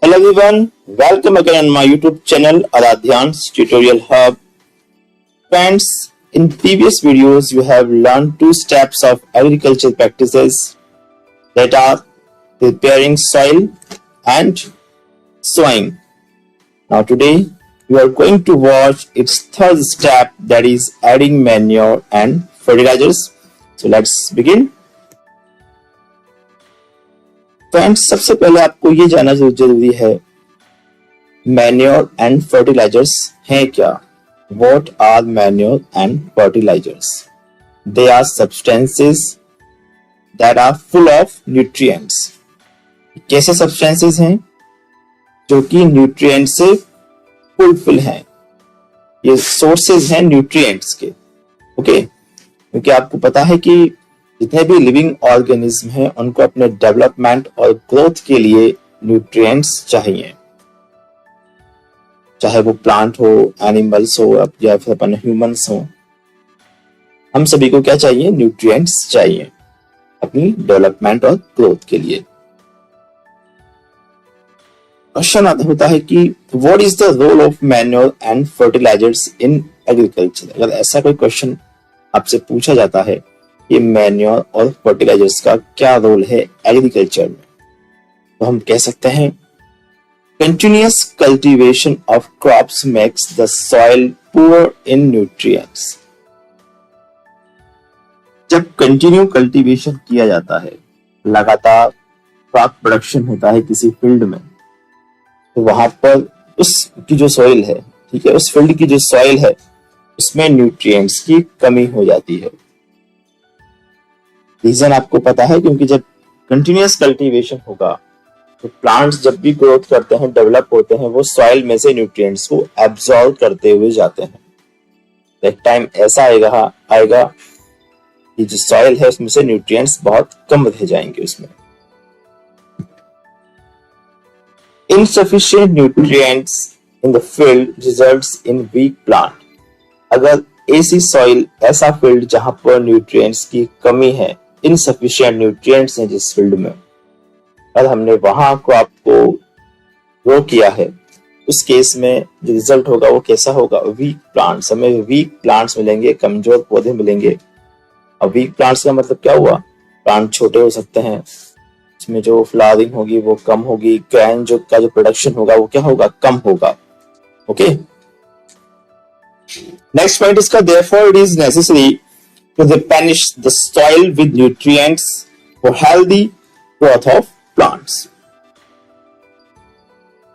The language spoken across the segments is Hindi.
Hello everyone, welcome again on my YouTube channel Aradhyan's Tutorial Hub. Friends, in previous videos you have learned two steps of agricultural practices that are preparing soil and sowing. Now today we are going to watch its third step, that is adding manure and fertilizers. So let's begin. Friends, सबसे पहले आपको ये जानना जरूरी है मैन्योर एंड फर्टिलाइजर्स हैं क्या। What are manure and fertilizers? They are substances that are full of nutrients. कैसे सब्सटेंसेस हैं? जो कि न्यूट्रिएंट से फुलफिल हैं। ये सोर्सेज हैं न्यूट्रिएंट्स के। ओके, क्योंकि आपको पता है कि जितने भी लिविंग ऑर्गेनिज्म हैं उनको अपने डेवलपमेंट और ग्रोथ के लिए न्यूट्रिएंट्स चाहिए, चाहे वो प्लांट हो, एनिमल्स हो या फिर अपन ह्यूमंस हो। हम सभी को क्या चाहिए? न्यूट्रिएंट्स चाहिए अपनी डेवलपमेंट और ग्रोथ के लिए। क्वेश्चन होता है कि what is the role of manure and fertilizers in agriculture. अगर ऐसा कोई क्वेश्चन आपसे पूछा जाता है कि मैन्योर और फर्टिलाइजर्स का क्या रोल है एग्रीकल्चर में, तो हम कह सकते हैं continuous cultivation of crops makes the soil poor in nutrients. जब कंटिन्यू कल्टीवेशन किया जाता है, लगातार क्रॉप प्रोडक्शन होता है किसी फील्ड में, तो वहां पर उसकी जो सॉइल है, ठीक है, उस फील्ड की जो सॉइल है उसमें न्यूट्रिएंट्स की कमी हो जाती है। रीजन आपको पता है, क्योंकि जब कंटिन्यूअस कल्टीवेशन होगा तो प्लांट्स जब भी ग्रोथ करते हैं, डेवलप होते हैं, वो सॉइल में से न्यूट्रिएंट्स को एब्सॉर्ब करते हुए जाते हैं। एक टाइम ऐसा आएगा कि जो सॉइल है उसमें से न्यूट्रिएंट्स बहुत कम रह जाएंगे उसमें। Insufficient nutrients in the field results in weak plant. अगर ऐसी सॉइल, ऐसा फील्ड जहां पर न्यूट्रिएंट्स की कमी है, इनसफिशिएंट न्यूट्रिएंट्स हैं जिस फील्ड में, और हमने वहां क्रॉप को ग्रो किया है, उस केस में जो रिजल्ट होगा वो कैसा होगा? Weak plants. हमें वीक प्लांट्स मिलेंगे, कमजोर पौधे मिलेंगे। अब वीक प्लांट्स का मतलब क्या हुआ? प्लांट छोटे हो सकते हैं, इसमें जो फ्लावरिंग होगी वो कम होगी, ग्रेन का जो प्रोडक्शन होगा वो क्या होगा? कम होगा। ओके, नेक्स्ट पॉइंट इसका, therefore it is necessary to replenish the soil with nutrients for healthy growth of plants.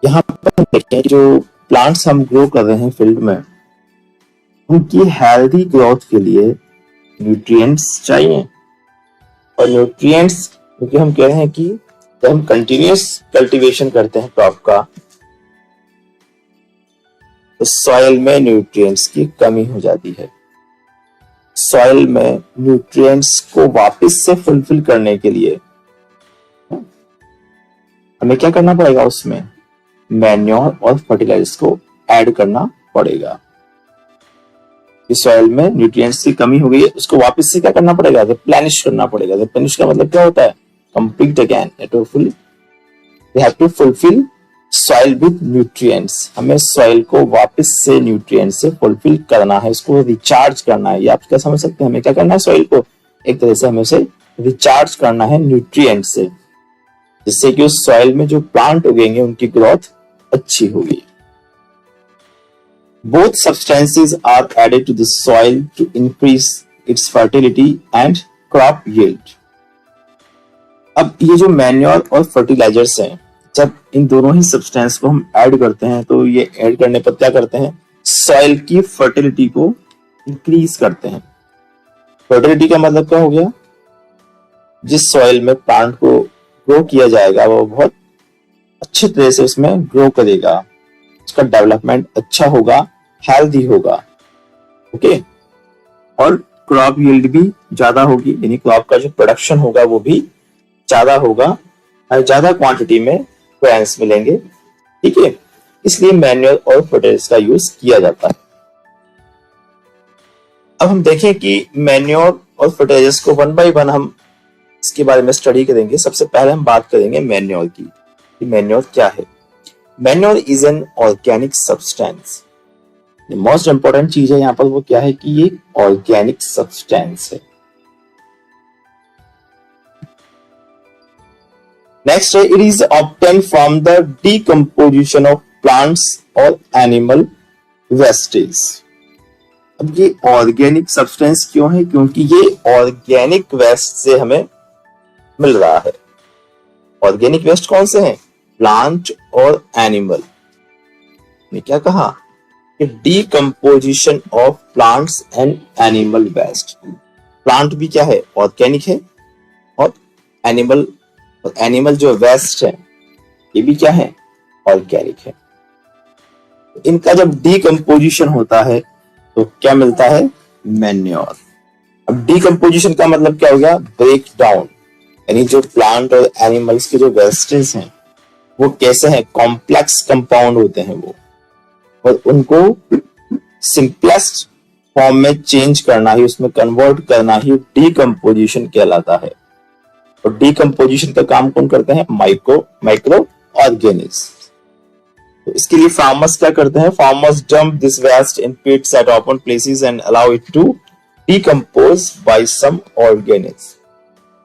यहां पर देखें, जो प्लांट्स हम ग्रो कर रहे हैं फील्ड में, उनकी हेल्दी ग्रोथ के लिए न्यूट्रिएंट्स चाहिए। और न्यूट्रिएंट्स, क्योंकि हम कह रहे हैं कि जब हम कंटिन्यूअस कल्टीवेशन करते हैं क्रॉप का, तो सॉइल में न्यूट्रिएंट्स की कमी हो जाती है। सॉइल में न्यूट्रिएंट्स को वापस से फुलफिल करने के लिए हमें क्या करना पड़ेगा? उसमें मैन्योर और फर्टिलाइजर्स को ऐड करना पड़ेगा। इस सॉइल में न्यूट्रिएंट्स की कमी हो गई है, उसको वापस से क्या करना पड़ेगा? रिप्लेनिश करना पड़ेगा। रिप्लेनिश का मतलब क्या होता है? Complete again, we have to fulfil soil with nutrients. हमें सॉइल को वापस से न्यूट्रिएंट्स से फुलफिल करना है, उसको रिचार्ज करना है। ये आप क्या समझ सकते हैं? हमें क्या करना है? सॉइल को एक तरह से हमें उसे रिचार्ज करना है न्यूट्रिएंट से, जिससे कि उस सॉइल में जो प्लांट उगेंगे उनकी ग्रोथ अच्छी होगी। Both substances are added to the soil to increase its fertility and crop yield. अब ये जो मैन्योर और फर्टिलाइजर्स हैं, जब इन दोनों ही सब्सटेंस को हम ऐड करते हैं, तो ये ऐड करने पर क्या करते हैं? सॉइल की फर्टिलिटी को इंक्रीज करते हैं। फर्टिलिटी का मतलब क्या हो गया? जिस सॉइल में प्लांट को ग्रो किया जाएगा वो बहुत अच्छी तरह से उसमें ग्रो करेगा, उसका डेवलपमेंट अच्छा होगा, हेल्दी होगा। ओके, और क्रॉप यील्ड भी ज्यादा होगी, यानी क्रॉप का जो प्रोडक्शन होगा वो भी ज्यादा होगा और ज्यादा क्वांटिटी में ग्रेन्स मिलेंगे। ठीक है, इसलिए मैन्योर और फर्टिलाइजर्स का यूज किया जाता है। अब हम देखें कि मैन्योर और फर्टिलाइजर्स को वन बाय वन हम इसके बारे में स्टडी करेंगे। सबसे पहले हम बात करेंगे मैन्योर की, कि मैन्योर क्या है। Manure is an organic substance. Most important चीज है यहाँ पर वो क्या है कि ये ऑर्गेनिक सब्सटेंस है। नेक्स्ट है, it is obtain from the decomposition of plants और एनिमल वेस्टेज। अब ये ऑर्गेनिक सब्सटेंस क्यों है? क्योंकि ये ऑर्गेनिक वेस्ट से हमें मिल रहा है। ऑर्गेनिक वेस्ट कौन से हैं? प्लांट और एनिमल। ने क्या कहा कि decomposition of plants and animal waste. Plant भी क्या है? ऑर्गेनिक है, और एनिमल जो वेस्ट है ये भी क्या है? ऑर्गेनिक है। इनका जब डीकम्पोजिशन होता है तो क्या मिलता है? मैन्योर। अब डीकम्पोजिशन का मतलब क्या हो गया? ब्रेक डाउन, यानी जो प्लांट और एनिमल्स के जो वेस्टेज हैं वो कैसे हैं? कॉम्प्लेक्स कंपाउंड होते हैं वो, और उनको सिंपलेस्ट फॉर्म में चेंज करना ही, उसमें कन्वर्ट करना ही डीकम्पोजिशन कहलाता है। और डीकम्पोजिशन का काम कौन करते हैं? Micro organism. तो इसके लिए फार्मर्स क्या करते हैं? Farmers dump this waste in pits at open places and allow it to decompose by some organism.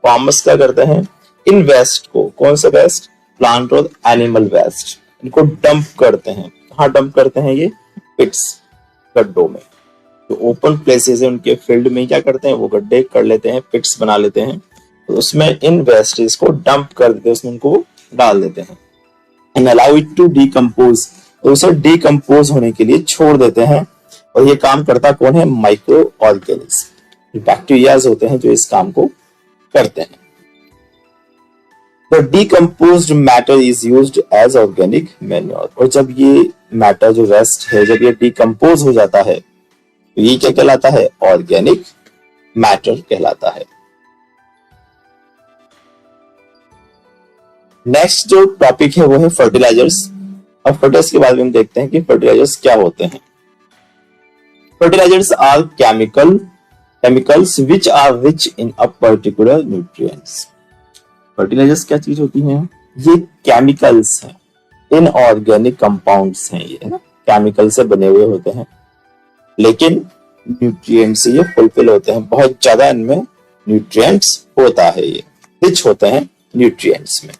Farmers क्या करते हैं? इन वेस्ट को, कौन सा वेस्ट? प्लांट और एनिमल वेस्ट, इनको डंप करते हैं। कहाँ डंप करते हैं? ये पिट्स, गड्ढों में। जो ओपन प्लेसेस है उनके फील्ड में क्या करते हैं? वो गड्ढे कर लेते हैं, पिट्स बना लेते हैं, तो उसमें इन वेस्टेज को डंप कर देते हैं, उसमें उनको डाल देते हैं। And allow it to decompose, तो उसे डीकम्पोज होने के लिए छोड़ देते हैं। और ये काम करता कौन है? माइक्रो ऑर्गेनिज्म, बैक्टीरियाज होते हैं जो इस काम को करते हैं। The decomposed matter is used as organic manure। और जब ये मैटर जो वेस्ट है जब ये डिकम्पोज हो जाता है तो ये क्या कहलाता है? ऑर्गेनिक मैटर कहलाता है। नेक्स्ट जो टॉपिक है वो है फर्टिलाइजर्स। अब फर्टिलाइजर्स के बारे में देखते हैं कि फर्टिलाइजर्स क्या होते हैं। Fertilizers are chemicals which are rich in a particular nutrients. Fertilizers क्या चीज होती हैं? ये केमिकल्स हैं, इनऑर्गेनिक कंपाउंड्स हैं, ये केमिकल से बने हुए होते हैं, लेकिन न्यूट्रिएंट्स से ये फुलफिल होते हैं। बहुत ज्यादा इनमें न्यूट्रिएंट्स होता है, ये रिच होते हैं न्यूट्रिएंट्स में।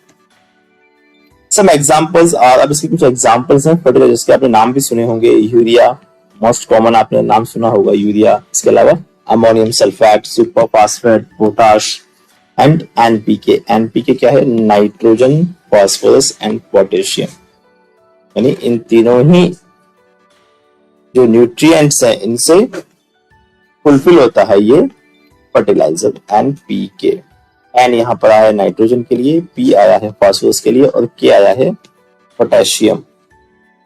सम एग्जांपल्स आर, अब इसके कुछ एग्जांपल्स हैं फर्टिलाइजर्स के, आपने नाम भी सुने होंगे। यूरिया मोस्ट कॉमन आपने नाम सुना होगा, यूरिया। इसके अलावा ammonium sulphate, super phosphate, potash and NPK. NPK क्या है? Nitrogen, phosphorus and potassium. यानी इन तीनों ही जो न्यूट्रिएंट्स हैं इनसे फुलफिल होता है ये फर्टिलाइजर एनपीके। एन यहाँ पर आया है नाइट्रोजन के लिए, पी आया है फास्फोरस के लिए, और के आया है पोटेशियम।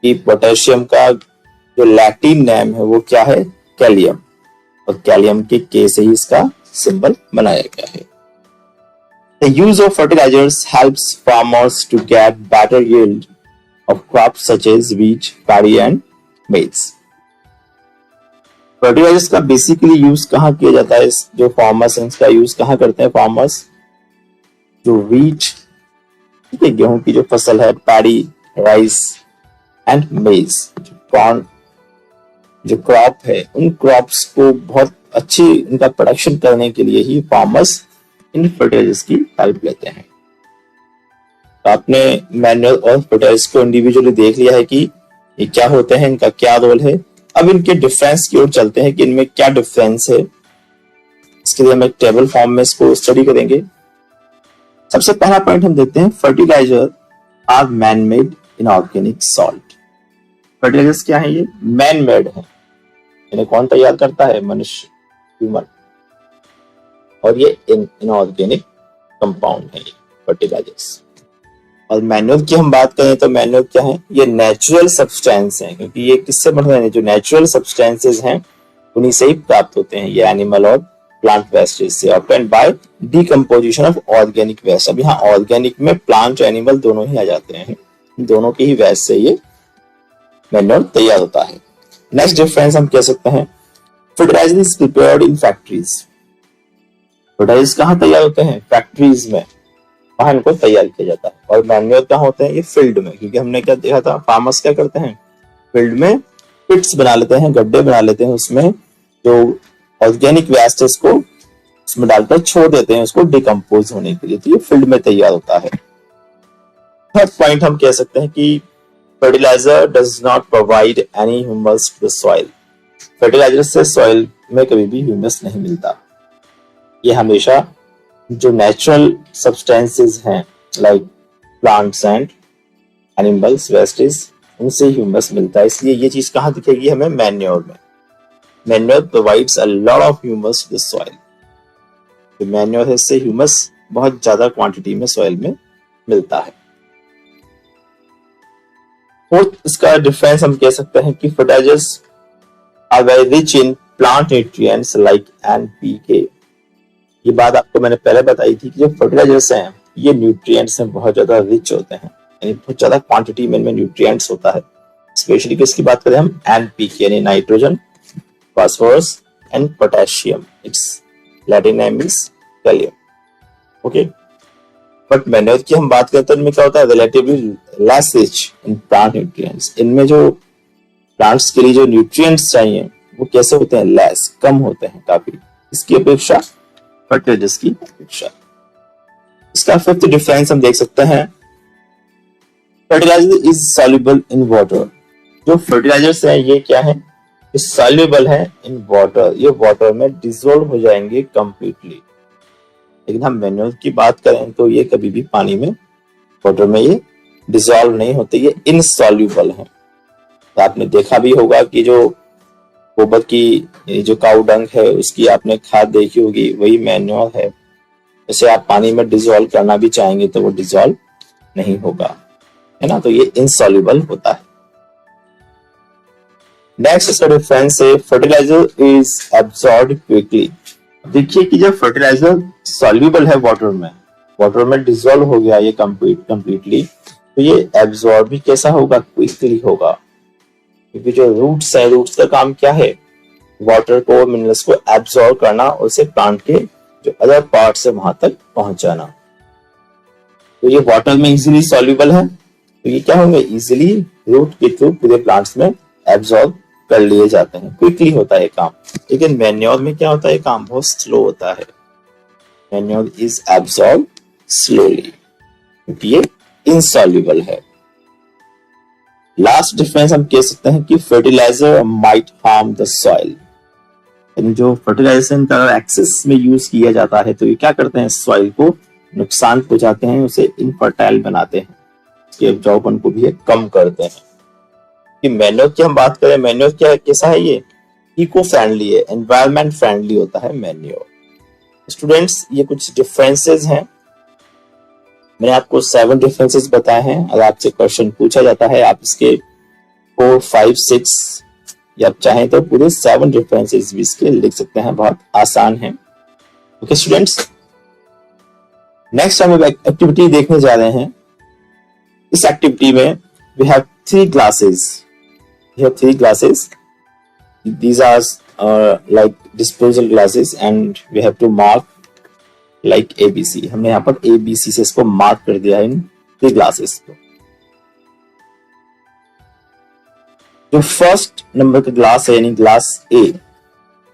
ये पोटेशियम का जो लैटिन नेम है वो क्या है? कैलियम। और कैलियम के के से ही इसका सिंबल बनाया गया है। The use of fertilizers helps farmers to get better yield of crops such as wheat, paddy and maize. Fertilizers का बेसिकली यूज कहाँ किया जाता है? जो फार्मर्स हैं इसका यूज कहाँ करते हैं फार्मर्स? जो व्हीट, ठीक है, गेहूं की जो फसल है, पैडी, राइस एंड मेज, कॉर्न जो क्रॉप है, उन क्रॉप्स को बहुत अच्छी इनका प्रोडक्शन करने के लिए ही फार्मर्स इन फर्टिलाइजर्स की हेल्प लेते हैं। तो आपने मैन्युअल और फर्टिलाइजर्स को इंडिविजुअली देख लिया है कि ये क्या होते हैं, इनका क्या रोल है। अब इनके डिफरेंस की ओर चलते हैं कि इनमें क्या डिफरेंस है। इसके लिए हम एक टेबल फॉर्म में इसको स्टडी करेंगे। सबसे पहला पॉइंट हम देखते हैं, fertilizer are man made inorganic salt. Fertilizers क्या है? ये मैन मेड है, इन्हें कौन तैयार करता है? मनुष्य, ह्यूमन। और ये इनऑर्गेनिक कंपाउंड है फर्टिलाइजर्स। और मैन्योर की हम बात करें तो मैन्योर क्या है? ये नेचुरल सब्सटेंस है, क्योंकि ये किससे बने हैं? जो नेचुरल सब्सटेंसेस हैं उन्हीं से ही प्राप्त होते हैं। ये एनिमल और प्लांट वेस्टेज से, obtained by decomposition of organic waste. अब यहाँ ऑर्गेनिक में प्लांट एनिमल दोनों ही आ जाते हैं, दोनों की ही वेस्ट से ये मैन्योर तैयार होता है। नेक्स्ट डिफरेंस हम कह सकते हैं, fertilizer is prepared in factories. Fertilizers कहाँ तैयार होते हैं? फैक्ट्रीज में। वहां इनको तैयार किया जाता है। और मैन्योर कहाँ होते हैं? ये फील्ड में, क्योंकि हमने क्या देखा था, फार्मर्स क्या करते हैं, फील्ड में पिट्स बना लेते हैं, गड्ढे बना लेते हैं, उसमें जो ऑर्गेनिक वेस्ट है इसको उसमें डालकर छोड़ देते हैं उसको डिकम्पोज होने के लिए, तो ये फील्ड में तैयार होता है। थर्ड पॉइंट हम कह सकते हैं कि fertilizer does not provide any humus to the soil. Fertilizer से सॉइल में कभी भी ह्यूमस नहीं मिलता। ये हमेशा जो नेचुरल सब्सटेंसेस हैं like plants and animals wastage, उनसे ह्यूमस मिलता है। इसलिए ये चीज कहाँ दिखेगी हमें? मैन्योर में। Manure provides a lot of humus to the soil. तो मैन्योर है, इससे ह्यूमस बहुत ज्यादा क्वांटिटी में सॉइल में मिलता है। फोर्थ इसका डिफरेंस हम कह सकते हैं कि fertilizers are very rich in plant nutrients like NPK। ये बात आपको मैंने पहले बताई थी कि जो फर्टिलाइजर्स हैं ये न्यूट्रिएंट्स में बहुत ज्यादा रिच होते हैं, यानी बहुत ज्यादा क्वांटिटी में इनमें न्यूट्रिएंट्स होता है। स्पेशली किसकी बात करें हम? NPK यानी nitrogen, phosphorus and potassium. Its Latin name is kalium. Okay, but manure की हम बात करते हैं इनमें क्या होता है? Relatively less rich in plant nutrients. इनमें जो प्लांट्स के लिए जो न्यूट्रिएंट्स चाहिए वो कैसे होते हैं? लेस, कम होते हैं काफी, इसकी अपेक्षा, फर्टिलाइजर्स की अपेक्षा। इसका फिफ्थ डिफरेंस हम देख सकते हैं, fertilizer is soluble in water. जो फर्टिलाइजर्स हैं ये क्या है? ये सॉल्युबल है इन वाटर, ये वाटर में डिसॉल्व हो जाएंगे कंप्लीटली। लेकिन हम मैन्योर की बात करें तो ये कभी भी पानी में, वाटर में ये डिसॉल्व नहीं होते, ये इनसॉल्युबल है। तो आपने देखा भी होगा कि जो गोबर की जो काऊ डंग है उसकी आपने खाद देखी होगी, वही मैन्योर है। जैसे आप पानी में डिसॉल्व करना भी चाहेंगे तो वो डिसॉल्व नहीं होगा, है ना, तो ये इनसॉल्युबल होता है। नेक्स्ट इसका डिफरेंस है, फर्टिलाइजर इज एब्सॉर्ब्ड क्विकली। देखिए कि जब फर्टिलाइजर सॉल्युबल है वाटर में डिसॉल्व हो गया ये कंप्लीटली, तो ये एब्सॉर्ब भी कैसा होगा? क्विकली होगा। क्योंकि जो रूट्स है, रूट्स का काम क्या है? वाटर को, मिनरल्स को एब्सॉर्ब करना और उसे प्लांट के जो अदर पार्ट से वहां तक पहुंचाना। तो ये वाटर में इजीली सॉल्युबल है, तो ये क्या होंगे? इजीली रूट के थ्रू पूरे प्लांट्स में एब्सॉर्ब कर लिए जाते हैं, क्विकली होता है काम। लेकिन मैन्योर में क्या होता है? काम बहुत स्लो होता है। मैन्योर इज एब्सॉर्ब स्लोली क्योंकि ये इनसॉल्युबल है। लास्ट डिफरेंस हम कह सकते हैं कि fertilizer might harm the soil. जो फर्टिलाइजेशन का एक्सेस में यूज किया जाता है तो ये क्या करते हैं? सॉइल को नुकसान पहुंचाते हैं, उसे इनफर्टाइल बनाते हैं, उसके उपजाऊपन को भी कम करते हैं। कि मैन्योर की हम बात करें, मैन्योर क्या कैसा है? ये इको फ्रेंडली है, एनवायरमेंट फ्रेंडली होता है मैन्योर। स्टूडेंट्स ये कुछ डिफरेंसेस हैं, मैंने आपको 7 डिफरेंसेस बताए हैं। अगर आपसे क्वेश्चन पूछा जाता है आप इसके 4, 5, 6 या आप चाहें तो पूरे 7 डिफरेंसेस भी इसके लिख सकते हैं, बहुत आसान है। ओके स्टूडेंट्स, नेक्स्ट हम एक एक्टिविटी देखने जा रहे हैं। इस एक्टिविटी में we have 3 classes. We have 3 classes. These are like disposal classes and we have to mark like ABC. हमने यहाँ पर ABC से इसको मार्क कर दिया है इन 3 क्लासेस को। जो फर्स्ट नंबर का क्लास है यानी क्लास A,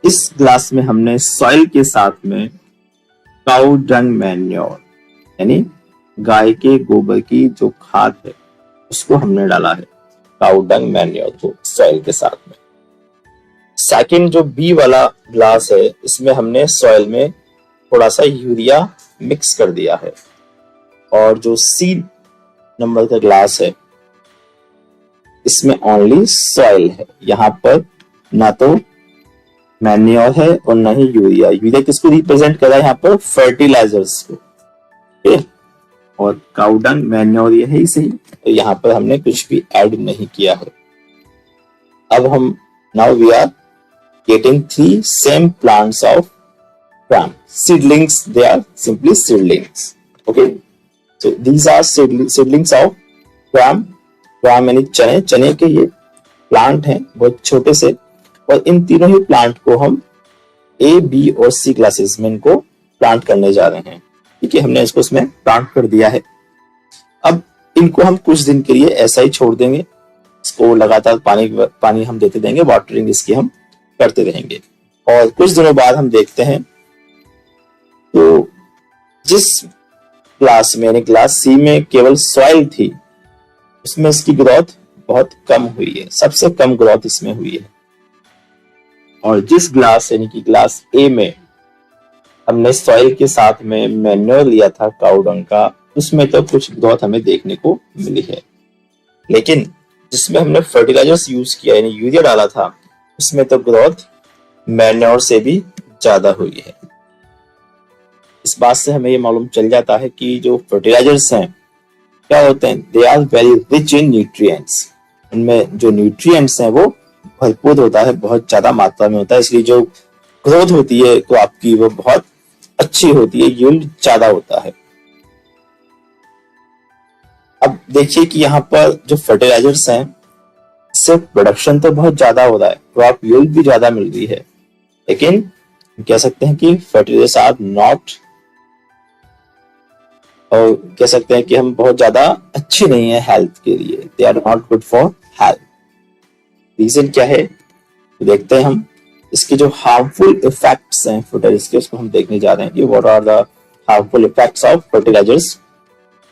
इस क्लास में हमने सॉइल के साथ में काउ डंग मैन्योर यानी गाय के गोबर की जो खाद है उसको हमने डाला है, काउ डंग मैन्योर को सॉइल के साथ में। सेकंड जो बी वाला ग्लास है इसमें हमने सॉइल में थोड़ा सा यूरिया मिक्स कर दिया है। और जो सी नंबर का ग्लास है इसमें ओनली सॉइल है, यहाँ पर ना तो मैन्योर है और ना ही यूरिया। यूरिया किसको रिप्रेजेंट कर रहा है? यहाँ पर फर्टिलाइजर्स को। ओके, और काउ डंग मैन्योर ये है ही सही, तो यहाँ पर हमने कुछ भी ऐड नहीं किया है। अब हम now we are getting 3 same plants of gram seedlings. They are simply seedlings. Okay, so these are seedlings of gram यानी चने। चने के ये प्लांट हैं बहुत छोटे से, और इन तीनों ही प्लांट को हम A, B और C क्लासेस में इनको प्लांट करने जा रहे हैं। ठीक है, हमने इसको उसमें प्लांट कर दिया है। अब इनको हम कुछ दिन के लिए ऐसा ही छोड़ देंगे, इसको लगातार पानी हम देते देंगे, वाटरिंग इसकी हम करते रहेंगे। और कुछ दिनों बाद हम देखते हैं तो जिस क्लास में यानी क्लास सी में केवल सॉइल थी, उसमें इसकी ग्रोथ बहुत कम हुई है, सबसे कम ग्रोथ इसमें हुई है। और जिस ग्लास यानी कि क्लास ए में हमने सॉइल के साथ में मैन्योर लिया था काऊ डंग का, उसमें तो कुछ ग्रोथ हमें देखने को मिली है। लेकिन जिसमें हमने फर्टिलाइजर्स यूज किया यानी यूरिया डाला था, उसमें तो ग्रोथ मैन्योर से भी ज्यादा हुई है। इस बात से हमें ये मालूम चल जाता है कि जो फर्टिलाइजर्स हैं क्या होते हैं, they are very rich in nutrients. उनमें जो न्यूट्रिएंट्स हैं वो भरपूर होता है, बहुत ज्यादा मात्रा में होता है, इसलिए जो ग्रोथ होती है तो आपकी वो बहुत अच्छी होती है, यील्ड ज्यादा होता है। अब देखिए कि यहाँ पर जो फर्टिलाइजर्स हैं, इससे प्रोडक्शन तो बहुत ज्यादा हो रहा है, क्रॉप यील्ड भी ज्यादा मिल रही है, लेकिन कह सकते हैं कि फर्टिलाइजर्स आर नॉट, और कह सकते हैं कि हम बहुत ज्यादा अच्छी नहीं है हेल्थ के लिए, they are not good for health. Reason क्या है तो देखते हैं हम। इसके जो हार्मफुल इफेक्ट्स हैं फर्टिलाइजर्स के, उसको हम देखने जा रहे हैं कि what are the harmful effects of fertilizers.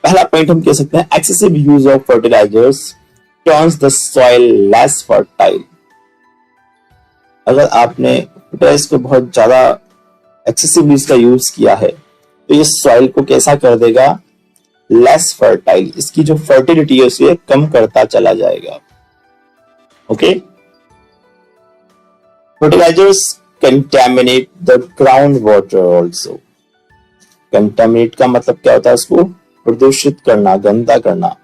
पहला पॉइंट हम कह सकते हैं, excessive use of fertilizers turns the soil less fertile. अगर आपने फर्टिलाइजर्स को बहुत ज्यादा एक्सेसिवली इसका यूज किया है तो ये सॉइल को कैसा कर देगा, लेस फर्टाइल, इसकी जो फर्टिलिटी है उसे कम करता चला जाएगा। Okay, fertilizers contaminate the ground water also. Contaminate का मतलब क्या होता है, उसको प्रदूषित करना, गंदा करना।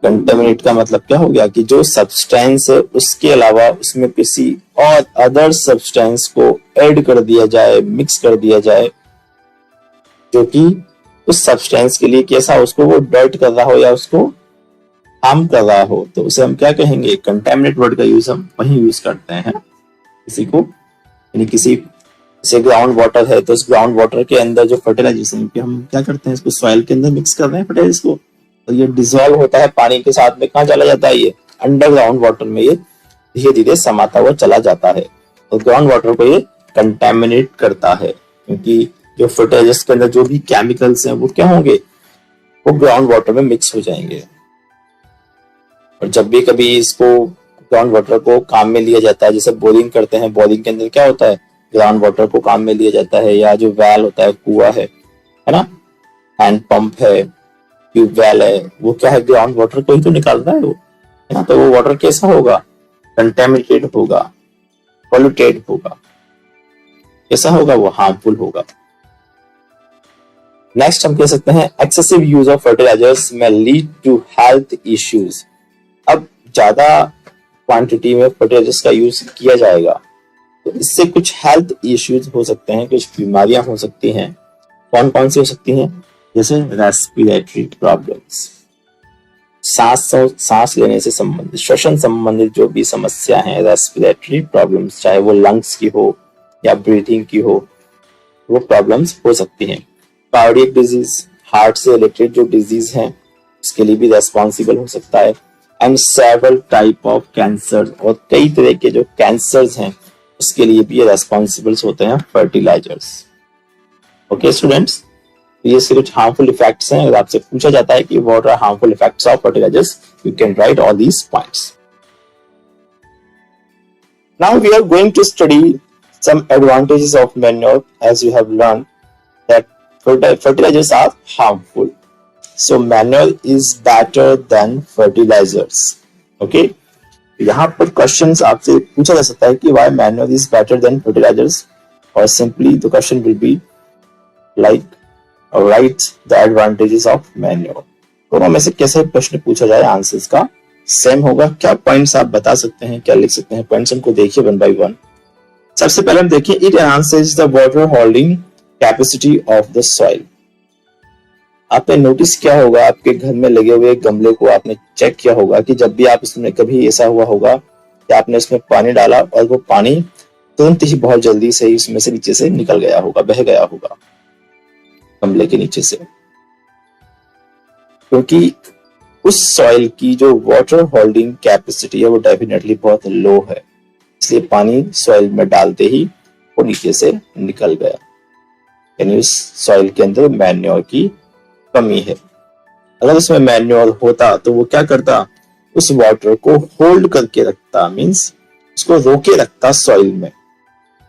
कंटेमिनेट का मतलब क्या हो गया कि जो सब्सटेंस है उसके अलावा उसमें किसी और अदर सब्सटेंस को ऐड कर दिया जाए, मिक्स कर दिया जाए, जो कि उस सब्सटेंस के लिए कैसा उसको वो डर्ट कर रहा हो या उसको हार्म कर रहा हो, तो उसे हम क्या कहेंगे, कंटेमिनेट वर्ड का यूज हम वही यूज करते हैं किसी को, यानी किसी से ग्राउंड वाटर है तो उस ग्राउंड वाटर के अंदर जो फर्टिलाइजेशन पे हम क्या करते हैं, इसको सॉइल के अंदर मिक्स कर रहे हैं फर्टिलाइजर्स को, तो ये डिसॉल्व होता है पानी के साथ में, कहाँ चला जाता है, ये अंडरग्राउंड वाटर में ये धीरे धीरे समाता हुआ चला जाता है, और ग्राउंड वाटर को ये कंटेमिनेट करता है, क्योंकि जो फर्टिलाइजर्स के अंदर जो भी केमिकल्स हैं वो क्या होंगे, वो ग्राउंड वाटर में मिक्स हो जाएंगे। और जब भी कभी इसको ग्राउंड वाटर को काम में लिया जाता है, जैसे बोरिंग करते हैं, बोरिंग के अंदर क्या होता है, ग्राउंड वाटर को काम में लिया जाता है, या जो वेल होता है, कुआं है ना, हैंड पंप है, ट्यूबवेल है, वो क्या है, ग्राउंड वाटर को ही तो निकाल रहा है वो, है ना, तो वो वाटर कैसा होगा, कंटेमिनेटेड होगा, पॉल्यूटेड होगा, कैसा होगा, वो हार्मफुल होगा। नेक्स्ट हम कह सकते हैं, एक्सेसिव यूज ऑफ फर्टिलाइजर्स में लीड टू हेल्थ इश्यूज। अब ज्यादा क्वांटिटी में फर्टिलाइजर्स का यूज किया जाएगा तो इससे कुछ हेल्थ इश्यूज हो सकते हैं, कुछ बीमारियां हो सकती हैं। कौन कौन सी हो सकती हैं, जैसे रेस्पिरेटरी प्रॉब्लम्स, सांस लेने से संबंधित, श्वसन संबंधित जो भी समस्या है, रेस्पिरेटरी प्रॉब्लम्स, चाहे वो लंग्स की हो या ब्रीथिंग की हो, वो प्रॉब्लम्स हो सकती हैं। कार्डियक डिजीज, हार्ट से रिलेटेड जो डिजीज हैं उसके लिए भी रेस्पॉन्सिबल हो सकता है। And several type of cancer, और कई तरह के जो कैंसर्स हैं उसके लिए भी ये रेस्पॉन्सिबल होते हैं फर्टिलाइजर्स। ओके स्टूडेंट्स, ये से कुछ हार्मफुल इफेक्ट्स हैं। अगर आपसे पूछा जाता है कि what are harmful effects of fertilizers, you can write all these points. Now we are going to study some advantages of manure, as you have learned that fertilizers are harmful. So manure is better than fertilizers. Okay? यहाँ पर questions आपसे पूछा जा सकता है कि why manure is better than fertilizers, or simply the question will be like write the advantages of manure. दोनों में से कैसे प्रश्न पूछा जाए, आंसर्स का सेम होगा। क्या पॉइंट्स आप बता सकते हैं, क्या लिख सकते हैं, पॉइंट्स हमको देखिए वन बाय वन। सबसे पहले हम देखिए, it enhances the water holding capacity of the soil. आपने नोटिस किया होगा, आपके घर में लगे हुए गमले को आपने चेक किया होगा कि जब भी आप इसमें कभी ऐसा हुआ होगा कि आपने इसमें पानी डाला और वो पानी तुरंत ही बहुत जल्दी से इसमें से नीचे से निकल गया होगा, बह गया होगा, गमले के नीचे से, क्योंकि उस सॉइल की जो वाटर होल्डिंग कैपेसिटी है वो डेफिनेटली बहुत लो है, इसलिए पानी सॉइल में डालते ही वो नीचे से निकल गया, यानी उस सॉइल के अंदर मैन्योर की कमी है। अगर उसमें मैन्योर होता तो वो क्या करता, उस वाटर को होल्ड करके रखता, मींस उसको रोके रखता सॉइल में,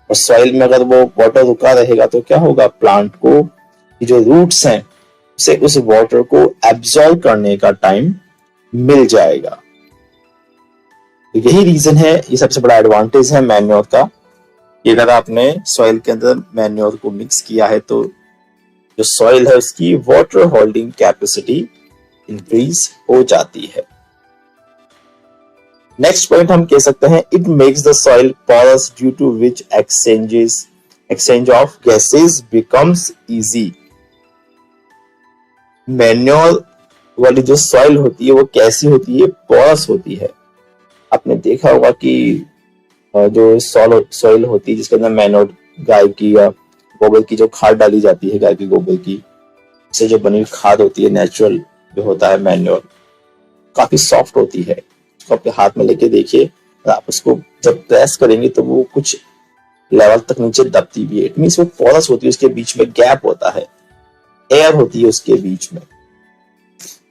और सॉइल में अगर वो वाटर रुका रहेगा तो क्या होगा, प्लांट को जो रूट्स हैं उसे उस वाटर को एब्सॉर्ब करने का टाइम मिल जाएगा। तो यही रीजन है, ये सबसे बड़ा एडवांटेज है मैन्योर का, कि अगर आपने सॉइल के अंदर मैन्योर को मिक्स किया है तो जो सॉइल है उसकी वाटर होल्डिंग कैपेसिटी इंक्रीज हो जाती है। नेक्स्ट पॉइंट हम कह सकते हैं, it makes the soil porous due to which exchange of gases becomes easy. Manure वाली जो सॉइल होती है वो कैसी होती है, पोरस होती है। आपने देखा होगा कि जो सॉइल होती है जिसके अंदर मैन्योर, गाय की या गोबर की जो खाद डाली जाती है, गाय के गोबर की से जो बनी खाद होती है, नेचुरल जो होता है मैन्योर, काफी सॉफ्ट होती है। उसको अपने हाथ में लेके देखिए, आप उसको जब प्रेस करेंगे तो वो कुछ लेवल तक नीचे दबती भी है। इट मींस वो पोरस होती है, उसके बीच में गैप होता है, एयर होती है उसके बीच में,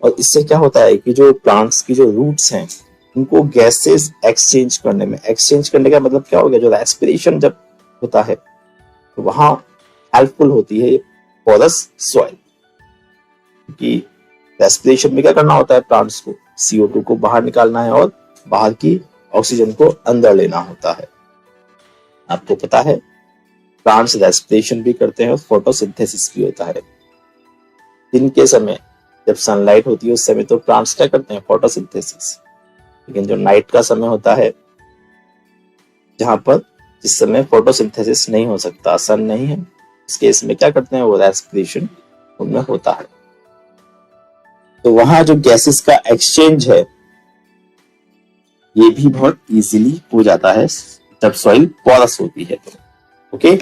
और इससे क्या होता है कि जो प्लांट्स की जो रूट्स हैं उनको गैसेस एक्सचेंज करने का मतलब क्या हो गया, जो रेस्पिरेशन जब होता है तो वहां हेल्पफुल होती है पोरस सॉइल, क्योंकि रेस्पिरेशन में क्या करना होता है, प्लांट्स को CO2 को बाहर निकालना है और बाहर की ऑक्सीजन को अंदर लेना होता है। आपको पता है प्लांट्स रेस्पिरेशन भी करते हैं और फोटोसिंथेसिस भी होता है। दिन के समय जब सनलाइट होती है उस समय तो प्लांट्स क्या करते हैं, फोटोसिंथेसिस, लेकिन जो नाइट का समय होता है जहां पर जिस समय फोटोसिंथेसिस नहीं हो सकता, सन नहीं है, इस केस में क्या करते हैं, वो रेस्पिरेशन उनमें होता है। तो वहां जो गैसेस का एक्सचेंज है ये भी बहुत इजीली हो जाता है जब सॉइल पोरस होती है। ओके,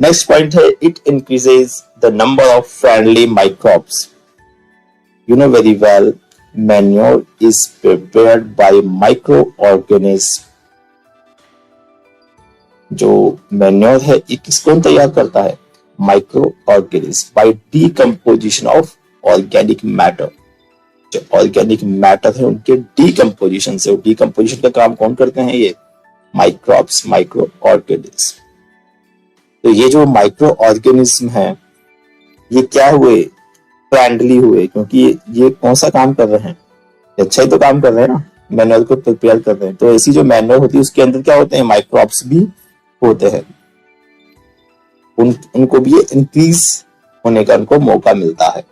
नेक्स्ट पॉइंट है, it increases the number of friendly microbes. You know very well, manure is prepared by microorganisms. जो मैन्योर है ये कौन तैयार करता है, micro organism, by decomposition of organic matter. जो ऑर्गेनिक मैटर है उनके डीकम्पोजिशन से, डीकम्पोजिशन का काम कौन करते हैं, ये माइक्रोब्स, माइक्रो ऑर्गेनिज्म। तो ये जो माइक्रो ऑर्गेनिज्म है ये क्या हुए, फ्रेंडली हुए, क्योंकि ये कौन सा काम कर रहे हैं, अच्छा ही तो काम कर रहे हैं ना, मैन्योर को प्रिपेयर कर रहे हैं। तो ऐसी जो मैन्योर होती है उसके अंदर क्या होते हैं, माइक्रोब्स भी होते हैं, उनको भी ये इंक्रीज होने का उनको मौका मिलता है।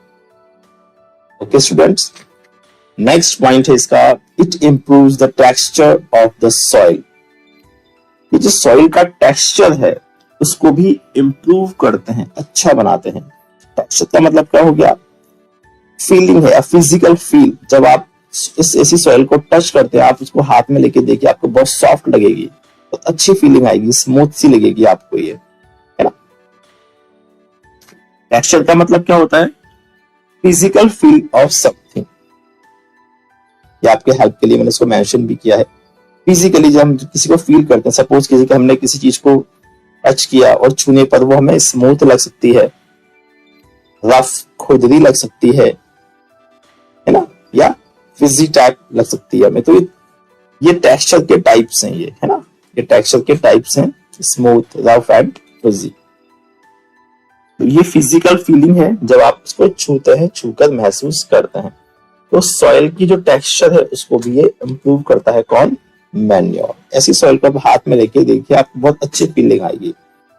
ओके स्टूडेंट्स, नेक्स्ट पॉइंट है इसका, it improves the texture of the soil. ये जो सॉइल का टेक्सचर है उसको भी इंप्रूव करते हैं, अच्छा बनाते हैं। टेक्सचर का मतलब क्या हो गया, फीलिंग है, फिजिकल फील। जब आप इस ऐसी सॉइल को टच करते हैं, आप उसको हाथ में लेके देखिए, आपको बहुत सॉफ्ट लगेगी, बहुत अच्छी फीलिंग आएगी, स्मूथ सी लगेगी आपको, ये है ना। टेक्सचर का मतलब क्या होता है, फिजिकल फील ऑफ समथिंग। ये आपके हेल्प के लिए मैंने इसको मेंशन भी किया है। फिजिकली जब हम किसी को फील करते हैं, सपोज किसी के हमने किसी चीज को टच किया और छूने पर वो हमें स्मूथ लग सकती है, रफ खुरदरी लग सकती है ना, या फिजी टाइप लग सकती है हमें। तो ये टेक्सचर के टाइप्स हैं, ये है ना, ये टेक्सचर के टाइप्स हैं, स्मूथ, रफ एंड फिजी। तो ये फिजिकल फीलिंग है जब आप इसको छूते हैं, छूकर महसूस करते हैं। तो सॉइल की जो टेक्सचर है उसको भी ये इंप्रूव करता है, कौन, मैन्योर। ऐसी सॉइल को आप हाथ में लेके देखिए, आपको बहुत अच्छी फीलिंग आएगी।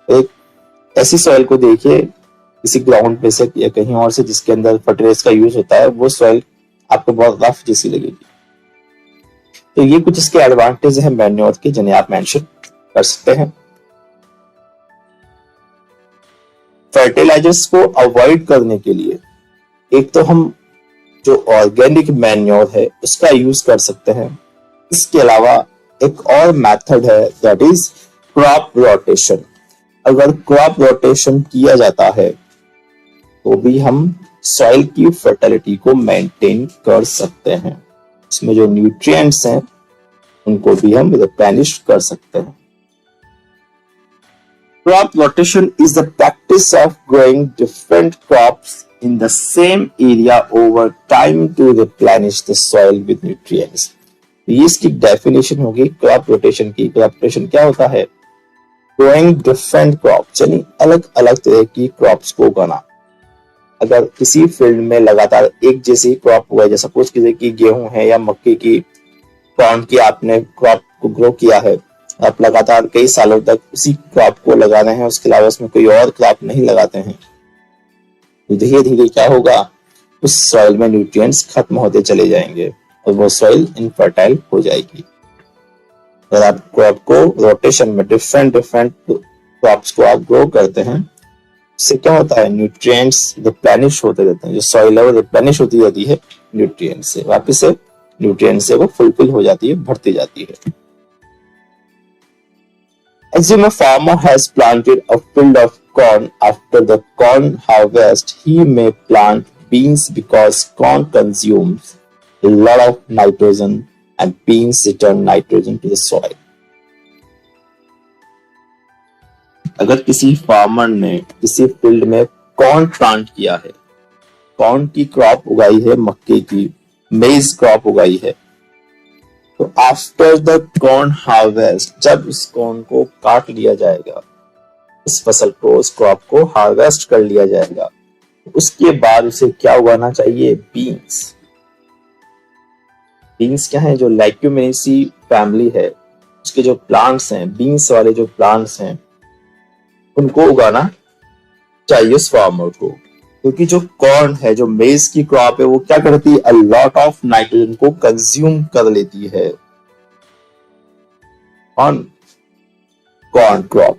एक ऐसी सॉइल को देखिए किसी ग्राउंड पे से या कहीं और से जिसके अंदर फर्टिलाइजर का यूज होता है, वो सॉइल आपको बहुत रफ जैसी लगेगी। तो ये कुछ इसके एडवांटेज है मैन्योर के, जिन्हें आप मेंशन कर सकते हैं। फर्टिलाइजर्स को अवॉइड करने के लिए एक तो हम जो ऑर्गेनिक मैन्योर है उसका यूज कर सकते हैं। इसके अलावा एक और मेथड है, दैट इज क्रॉप रोटेशन। अगर क्रॉप रोटेशन किया जाता है तो भी हम सॉइल की फर्टिलिटी को मेंटेन कर सकते हैं। इसमें जो न्यूट्रिएंट्स हैं उनको भी हम रिप्लेनिश कर सकते हैं। Crop rotation is the practice of growing different crops in the same area over time to replenish the soil with nutrients. ये इसकी डेफिनेशन होगी क्रॉप रोटेशन की। क्रॉप रोटेशन क्या होता है? ग्रोइंग डिफरेंट क्रॉप्स, यानी अलग अलग तरह की क्रॉप्स को उगाना। अगर किसी फील्ड में लगातार एक जैसी क्रॉप उगाई, जैसे सपोज कीजिए कि गेहूं है या मक्के की, कॉर्न की आपने क्रॉप को ग्रो किया है, आप लगातार कई सालों तक उसी क्रॉप को लगा रहे हैं, उसके अलावा उसमें कोई और क्रॉप नहीं लगाते हैं, तो धीरे धीरे क्या होगा, उस सॉइल में न्यूट्रिएंट्स खत्म होते चले जाएंगे और वो सॉइल इनफर्टाइल हो जाएगी। अगर आप क्रॉप को रोटेशन में डिफरेंट क्रॉप्स को आप ग्रो करते हैं, इससे क्या होता है, न्यूट्रिएंट्स रिप्लेनिश होते रहते हैं। जो सॉइल है वो रिप्लेनिश होती रहती है न्यूट्रिएंट से, वापस से न्यूट्रिएंट से वो फुलफिल हो जाती है, भरती जाती है। Assume a farmer has planted a field of corn. After the corn harvest, he may plant beans because corn consumes a lot of nitrogen and beans return nitrogen to the soil. अगर किसी फार्मर ने किसी फील्ड में कॉर्न प्लांट किया है, कॉर्न की क्रॉप उगाई है, मक्के की मेज क्रॉप उगाई है, तो आफ्टर द कॉर्न हार्वेस्ट, जब इस कॉर्न को काट लिया जाएगा, इस फसल को, उस क्रॉप को हार्वेस्ट कर लिया जाएगा, उसके बाद उसे क्या उगाना चाहिए, बीन्स। बीन्स क्या है, जो लेग्यूमिनेसी फैमिली है उसके जो प्लांट्स हैं, बीन्स वाले जो प्लांट्स हैं, उनको उगाना चाहिए उस फार्मर को, क्योंकि जो कॉर्न है, जो मेज की क्रॉप है, वो क्या करती है, अ लॉट ऑफ नाइट्रोजन को कंज्यूम कर लेती है। कॉर्न क्रॉप,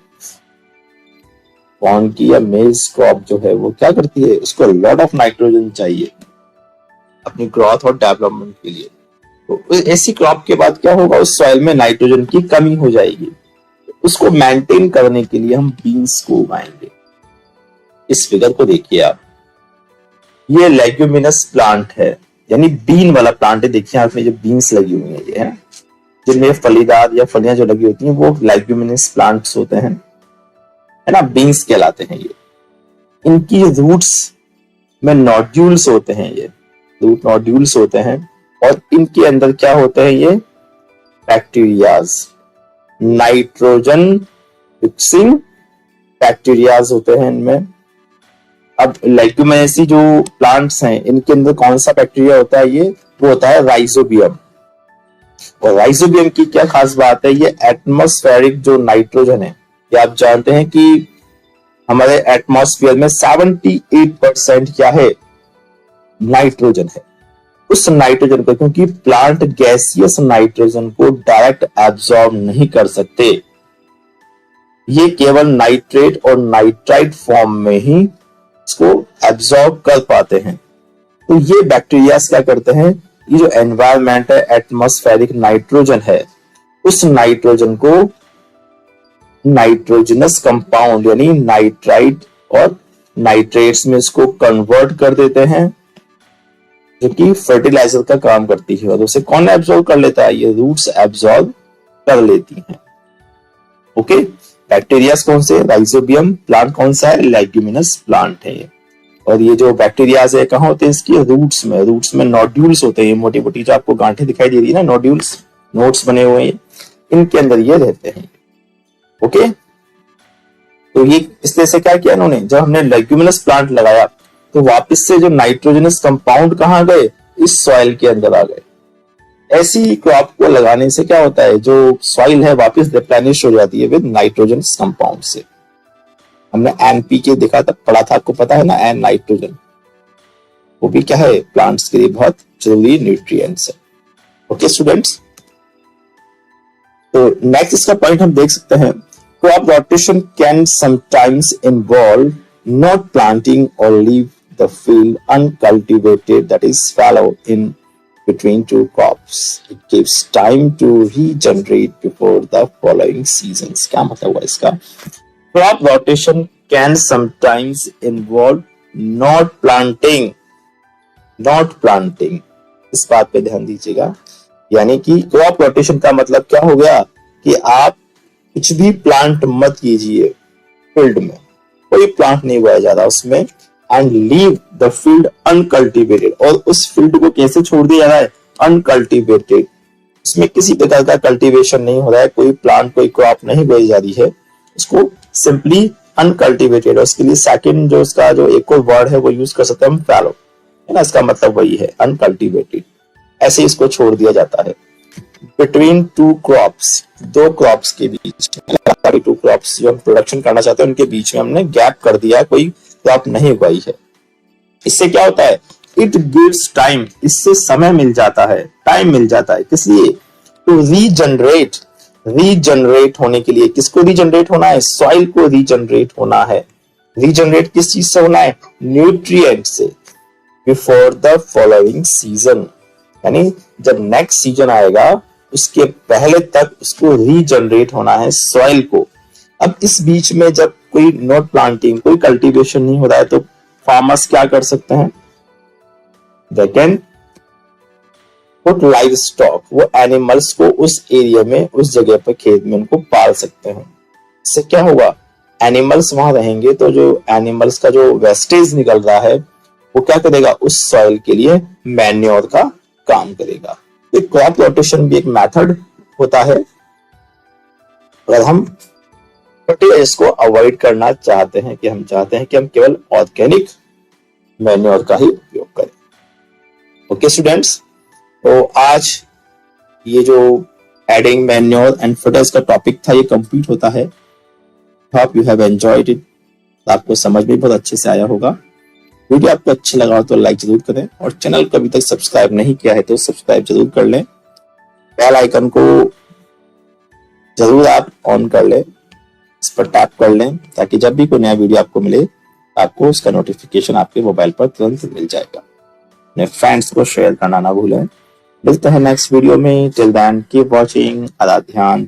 कॉर्न की या मेज क्रॉप जो है वो क्या करती है, उसको लॉट ऑफ नाइट्रोजन चाहिए अपनी ग्रोथ और डेवलपमेंट के लिए। तो ऐसी क्रॉप के बाद क्या होगा, उस सॉइल में नाइट्रोजन की कमी हो जाएगी। उसको मेंटेन करने के लिए हम बीन्स को उगाएंगे। इस फिगर को देखिए आप, ये लेग्यूमिनस प्लांट है, यानी बीन वाला प्लांट है। देखिए आप में जो बीन्स लगी हुई है, ये है जिनमें फलीदार या फलियां जो लगी होती हैं वो लेग्यूमिनस प्लांट्स होते हैं, है ना, बीन्स कहलाते हैं ये। इनकी रूट्स में नोड्यूल्स होते हैं, ये रूट नोड्यूल्स होते हैं, और इनके अंदर क्या होते हैं, ये बैक्टीरियाज, नाइट्रोजन फिक्सिंग बैक्टीरियाज होते हैं इनमें। अब लेग्यूमिनेसी जो प्लांट्स हैं, इनके अंदर कौन सा बैक्टीरिया होता है, ये वो होता है राइजोबियम। और राइजोबियम की क्या खास बात है, ये एटमॉस्फेरिक जो नाइट्रोजन है, ये आप जानते हैं कि हमारे एटमॉस्फेयर में 78% क्या है, नाइट्रोजन है। उस नाइट्रोजन को, क्योंकि प्लांट गैसियस नाइट्रोजन को डायरेक्ट एब्जॉर्ब नहीं कर सकते, ये केवल नाइट्रेट और नाइट्राइट फॉर्म में ही इसको एब्जॉर्ब कर पाते हैं। तो ये बैक्टीरिया क्या करते हैं, ये जो एनवायरमेंट है, एटमॉस्फेरिक नाइट्रोजन है, उस नाइट्रोजन को नाइट्रोजनस कंपाउंड यानी नाइट्राइट और नाइट्रेट्स में इसको कन्वर्ट कर देते हैं, जो कि फर्टिलाइजर का काम करती है। और उसे कौन एब्जॉर्ब कर लेता है, ये रूट्स एब्जॉर्ब कर लेती हैं। ओके, बैक्टीरिया कौन से, राइजोबियम। प्लांट कौन सा है, लेग्यूमिनस प्लांट है। और ये जो बैक्टीरियाज है कहाँ होते हैं, इसकी रूट्स में। रूट्स में नोड्यूल्स होते हैं, मोटी मोटी जो आपको गांठें दिखाई दे रही है ना, नोड्यूल्स, नोड्स बने हुए हैं, इनके अंदर ये रहते हैं। ओके, तो ये इस तरह से क्या किया इन्होंने, जब हमने लेग्यूमिनस प्लांट लगाया तो वापस से जो नाइट्रोजनस कंपाउंड कहाँ गए, इस सॉइल के अंदर आ गए। ऐसी क्रॉप को लगाने से क्या होता है, जो सॉइल है वापस रिप्लेनिश हो जाती है विद नाइट्रोजन कंपाउंड से। हमने एनपीके देखा था, पढ़ा था, आपको पता है ना, एन नाइट्रोजन, वो भी क्या है, प्लांट्स के लिए बहुत जरूरी न्यूट्रिएंट्स है। ओके स्टूडेंट्स, तो नेक्स्ट इसका पॉइंट हम देख सकते हैं, crop rotation can sometimes involve not planting or leave the field uncultivated, that is fallow in between two crops. It gives time to regenerate before the following seasons. क्या मतलब हुआ इसका, crop rotation can sometimes involve not planting, not planting, इस बात पे ध्यान दीजिएगा। यानी कि क्रॉप रोटेशन का मतलब क्या हो गया कि आप कुछ भी प्लांट मत कीजिए फील्ड में, कोई प्लांट नहीं उगाया जा रहा उसमें, and leave the field uncultivated, और उस फील्ड को कैसे छोड़ दिया जा रहा है, अनकल्टिवेटेड, उसमें किसी प्रकार का कल्टीवेशन नहीं हो रहा है, कोई प्लांट कोई क्रॉप नहीं बोई जा रही है, उसको सिंपली अनकल्टिवेटेड। और उसके लिए सेकंड जो उसका जो एक और वर्ड है वो यूज कर सकते हैं हम, फैलो, है ना, इसका मतलब वही है अनकल्टिवेटेड, ऐसे इसको छोड़ दिया जाता है। बिटवीन टू क्रॉप्स, दो क्रॉप्स के बीच, टू क्रॉप्स जो हम प्रोडक्शन करना चाहते हैं उनके बीच में हमने गैप कर दिया, कोई क्रॉप नहीं उगाई है। इससे क्या होता है, इट गिव्स टाइम, इससे समय मिल जाता है, टाइम मिल जाता है, किस लिए, टू रीजनरेट, रीजनरेट होने के लिए, किसको रीजनरेट होना है, सॉइल को रीजनरेट होना है। रीजनरेट किस चीज से होना है, न्यूट्रिएंट से, बिफोर द फॉलोइंग सीजन, यानी जब नेक्स्ट सीजन आएगा उसके पहले तक उसको रीजनरेट होना है सॉइल को। अब इस बीच में जब कोई नॉट प्लांटिंग, कोई कल्टीवेशन नहीं हो रहा है, तो फार्मर्स क्या कर सकते हैं, they can put live stock, वो एनिमल्स को उस एरिया में, उस जगह पर खेत में उनको पाल सकते हैं। इससे क्या होगा, एनिमल्स वहां रहेंगे तो जो एनिमल्स का जो वेस्टेज निकल रहा है वो क्या करेगा, उस सॉइल के लिए मैन्योर का काम करेगा। एक क्रॉप रोटेशन भी एक मेथड होता है अगर हम फर्टिलाइजर्स को अवॉइड करना चाहते हैं, कि हम चाहते हैं कि हम केवल ऑर्गेनिक मैन्योर का ही उपयोग करें। ओके स्टूडेंट्स, तो आज ये जो एडिंग मैन्योर एंड फर्टिलाइजर का टॉपिक था ये कंप्लीट होता है। Hope you have enjoyed it, आपको समझ में बहुत अच्छे से आया होगा। वीडियो आपको अच्छा लगा हो तो लाइक जरूर करें, और चैनल को अभी तक सब्सक्राइब नहीं किया है तो सब्सक्राइब जरूर कर लें, बेल आइकन को जरूर आप ऑन कर लें, इस पर टैप कर लें, ताकि जब भी कोई नया वीडियो आपको मिले आपको उसका नोटिफिकेशन आपके मोबाइल पर तुरंत मिल जाएगा। अपने फ्रेंड्स को शेयर करना ना भूलें। मिलते हैं नेक्स्ट वीडियो में, टिल देन कीप वॉचिंग आराध्यान।